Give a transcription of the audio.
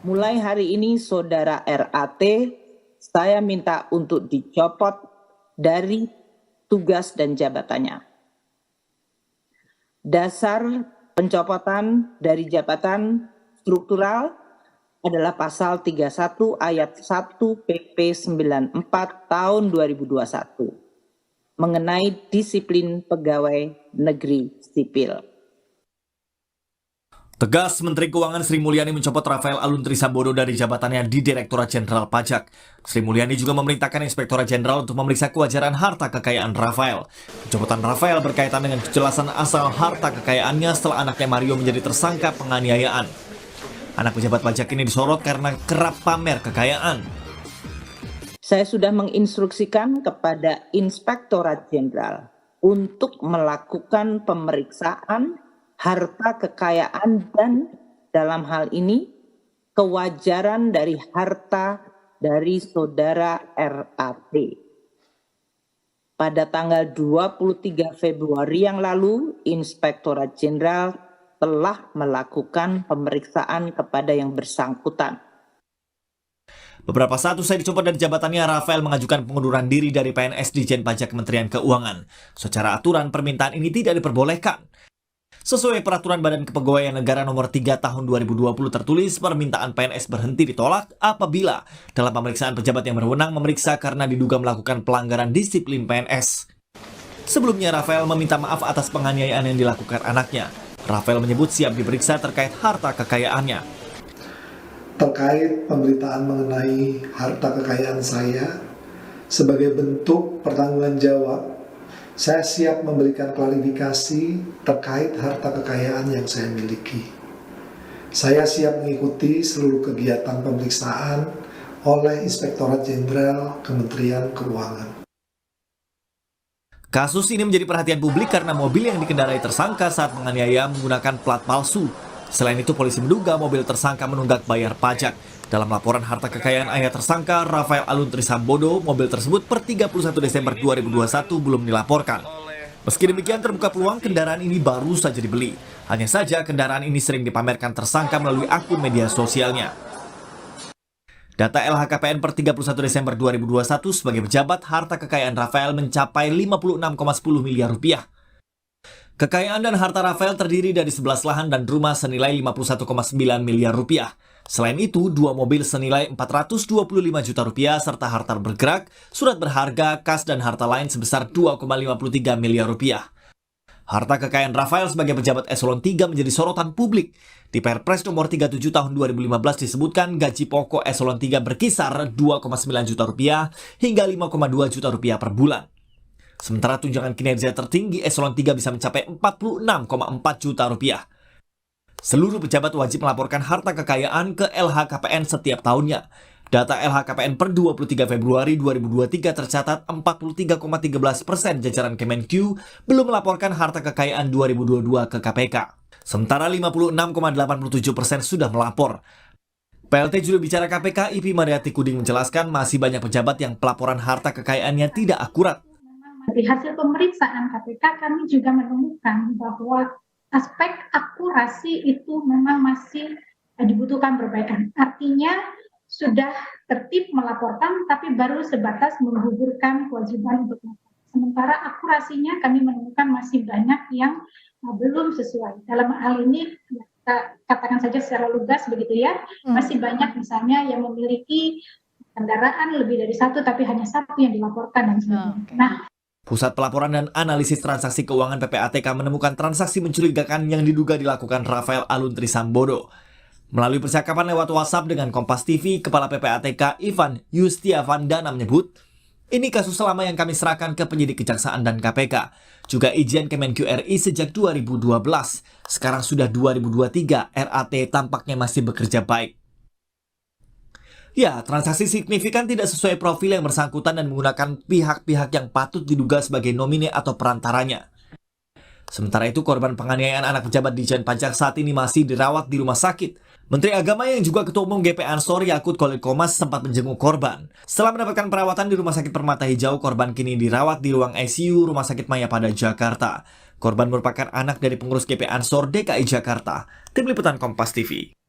Mulai hari ini Saudara RAT, saya minta untuk dicopot dari tugas dan jabatannya. Dasar pencopotan dari jabatan struktural adalah pasal 31 ayat 1 PP 94 tahun 2021 mengenai disiplin pegawai negeri sipil. Tegas, Menteri Keuangan Sri Mulyani mencopot Rafael Aluntri Sambodo dari jabatannya di Direktorat Jenderal Pajak. Sri Mulyani juga memerintahkan Inspektorat Jenderal untuk memeriksa kewajaran harta kekayaan Rafael. Pencopotan Rafael berkaitan dengan kejelasan asal harta kekayaannya setelah anaknya Mario menjadi tersangka penganiayaan. Anak pejabat pajak ini disorot karena kerap pamer kekayaan. Saya sudah menginstruksikan kepada Inspektorat Jenderal untuk melakukan pemeriksaan harta kekayaan dan dalam hal ini kewajaran dari harta dari saudara RAT. Pada tanggal 23 Februari yang lalu, Inspektorat Jenderal telah melakukan pemeriksaan kepada yang bersangkutan. Beberapa saat usai dicopot dari jabatannya, Rafael mengajukan pengunduran diri dari PNS Ditjen Pajak Kementerian Keuangan. Secara aturan, permintaan ini tidak diperbolehkan. Sesuai Peraturan Badan Kepegawaian Negara Nomor 3 Tahun 2020 tertulis, permintaan PNS berhenti ditolak apabila dalam pemeriksaan pejabat yang berwenang memeriksa karena diduga melakukan pelanggaran disiplin PNS. Sebelumnya, Rafael meminta maaf atas penganiayaan yang dilakukan anaknya. Rafael menyebut siap diperiksa terkait harta kekayaannya. Terkait pemberitaan mengenai harta kekayaan saya, sebagai bentuk pertanggungan jawab, saya siap memberikan klarifikasi terkait harta kekayaan yang saya miliki. Saya siap mengikuti seluruh kegiatan pemeriksaan oleh Inspektorat Jenderal Kementerian Keuangan. Kasus ini menjadi perhatian publik karena mobil yang dikendarai tersangka saat menganiaya menggunakan plat palsu. Selain itu, polisi menduga mobil tersangka menunggak bayar pajak. Dalam laporan harta kekayaan ayah tersangka, Rafael Aluntri Sambodo, mobil tersebut per 31 Desember 2021 belum dilaporkan. Meski demikian, terbuka peluang kendaraan ini baru saja dibeli. Hanya saja, kendaraan ini sering dipamerkan tersangka melalui akun media sosialnya. Data LHKPN per 31 Desember 2021 sebagai pejabat, harta kekayaan Rafael mencapai 56,10 miliar rupiah. Kekayaan dan harta Rafael terdiri dari 11 lahan dan rumah senilai 51,9 miliar rupiah. Selain itu, 2 mobil senilai 425 juta rupiah serta harta bergerak, surat berharga, kas dan harta lain sebesar 2,53 miliar rupiah. Harta kekayaan Rafael sebagai pejabat eselon 3 menjadi sorotan publik. Di Perpres nomor 37 tahun 2015 disebutkan gaji pokok eselon 3 berkisar 2,9 juta rupiah hingga 5,2 juta rupiah per bulan. Sementara tunjangan kinerja tertinggi eselon 3 bisa mencapai 46,4 juta rupiah. Seluruh pejabat wajib melaporkan harta kekayaan ke LHKPN setiap tahunnya. Data LHKPN per 23 Februari 2023 tercatat 43,13% jajaran Kemenq belum melaporkan harta kekayaan 2022 ke KPK. Sementara 56,87% sudah melapor. PLT juru bicara KPK Ipi Mariati Kuding menjelaskan masih banyak pejabat yang pelaporan harta kekayaannya tidak akurat. Di hasil pemeriksaan KPK kami juga menemukan bahwa aspek akurasi itu memang masih dibutuhkan perbaikan. Artinya sudah tertib melaporkan tapi baru sebatas menggugurkan kewajiban untuk melaporkan. Sementara akurasinya kami menemukan masih banyak yang belum sesuai. Dalam hal ini kita katakan saja secara lugas begitu ya, masih banyak misalnya yang memiliki kendaraan lebih dari satu tapi hanya satu yang dilaporkan dan sebagainya. Nah, Pusat Pelaporan dan Analisis Transaksi Keuangan PPATK menemukan transaksi mencurigakan yang diduga dilakukan Rafael Aluntri Sambodo. Melalui percakapan lewat WhatsApp dengan Kompas TV, Kepala PPATK Ivan Yustiavandana menyebut, ini kasus lama yang kami serahkan ke penyidik Kejaksaan dan KPK. Juga izin Kemenq RI sejak 2012. Sekarang sudah 2023, RAT tampaknya masih bekerja baik. Ya, transaksi signifikan tidak sesuai profil yang bersangkutan dan menggunakan pihak-pihak yang patut diduga sebagai nomine atau perantaranya. Sementara itu, korban penganiayaan anak pejabat Ditjen Pajak saat ini masih dirawat di rumah sakit. Menteri Agama yang juga Ketua Umum GP Ansor Yakut Khalil Qomas sempat menjenguk korban. Setelah mendapatkan perawatan di Rumah Sakit Permata Hijau, korban kini dirawat di ruang ICU Rumah Sakit Mayapada, Jakarta. Korban merupakan anak dari pengurus GP Ansor DKI Jakarta. Tim Liputan Kompas TV.